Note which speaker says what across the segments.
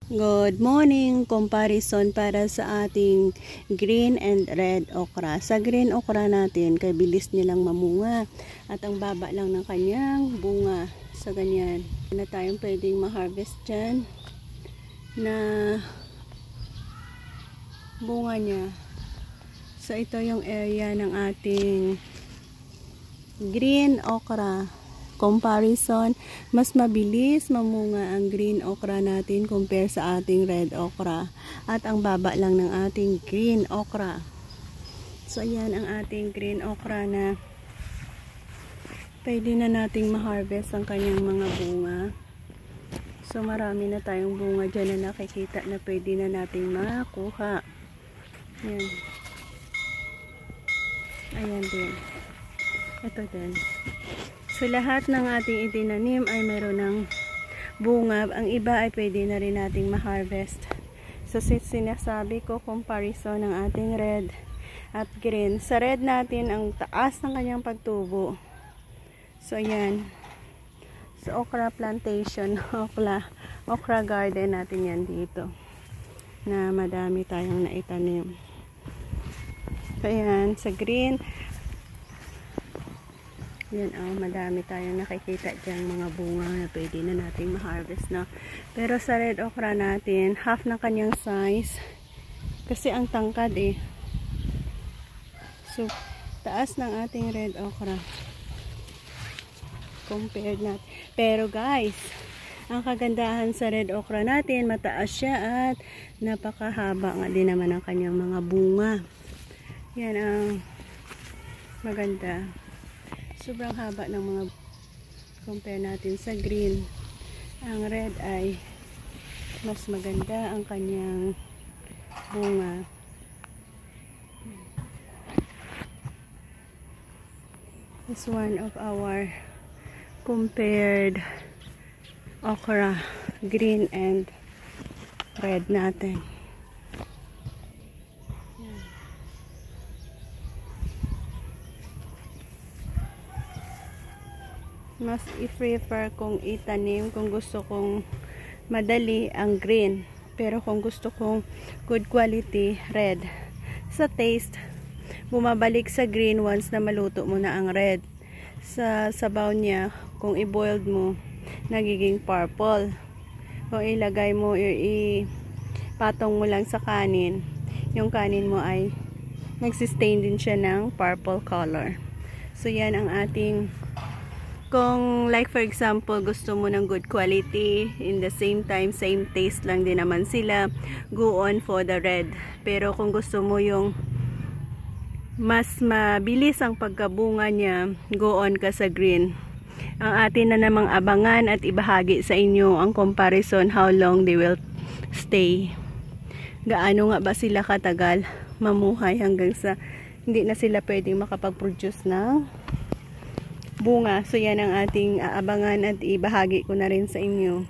Speaker 1: Good morning! Comparison para sa ating green and red okra. Sa green okra natin, kay bilis nilang mamunga. At ang baba lang ng kanyang bunga. Sa ganyan. Na tayong pwedeng ma-harvest dyan na bunga niya. So ito yung area ng ating green okra. Comparison, mas mabilis mamunga ang green okra natin compare sa ating red okra. At ang baba lang ng ating green okra. So ayan ang ating green okra na pwede na nating ma-harvest ang kanyang mga bunga. So marami na tayong bunga dyan na nakikita na pwede na nating makuha. Ayan. Ayan din. Ito din. So lahat ng ating itinanim ay meron ng bunga. Ang iba ay pwede na rin nating ma-harvest. So sinasabi ko comparison ng ating red at green. Sa red natin ang taas ng kanyang pagtubo. So ayan. So okra plantation, okra garden natin yan dito. Na madami tayong naitanim. So ayan, sa green yan, madami tayong nakikita dyan mga bunga na pwede na nating ma-harvest na. Pero sa red okra natin, half ng kanyang size. Kasi ang tangkad So, taas ng ating red okra. Compared natin. Pero guys, ang kagandahan sa red okra natin, mataas siya at napakahaba nga din naman ang kanyang mga bunga. Yan ang maganda. Sobrang haba ng mga compare natin sa green. Ang red ay mas maganda ang kanyang bunga. This is one of our compared okra, green and red natin. Mas i-prefer kong itanim kung gusto kong madali ang green. Pero kung gusto kong good quality, red. Sa taste, bumabalik sa green once na maluto mo na ang red. Sa sabaw niya, kung i-boiled mo, nagiging purple. Kung ilagay mo, ipatong mo lang sa kanin, yung kanin mo ay nagsistain din siya ng purple color. So yan ang ating kung like for example gusto mo ng good quality, in the same time same taste lang din naman sila, go on for the red. Pero kung gusto mo yung mas mabilis ang pagkabunga niya, go on ka sa green. Ang atin na namang abangan at ibahagi sa inyo ang comparison how long they will stay. Gaano nga ba sila katagal mamuhay hanggang sa hindi na sila pwedeng makapag-produce ng bunga. So yan ang ating aabangan at ibahagi ko na rin sa inyo.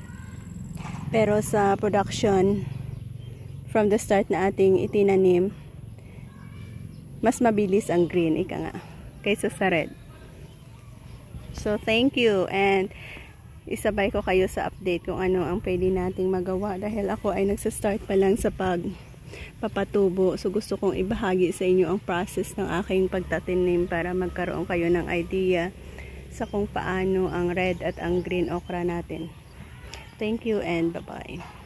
Speaker 1: Pero sa production from the start na ating itinanim, mas mabilis ang green ika nga kaysa sa red. So thank you and isabay ko kayo sa update kung ano ang pwede nating magawa dahil ako ay nagsastart pa lang sa papatubo. So gusto kong ibahagi sa inyo ang process ng aking pagtatanim para magkaroon kayo ng idea sa kung paano ang red at ang green okra natin. Thank you and bye-bye.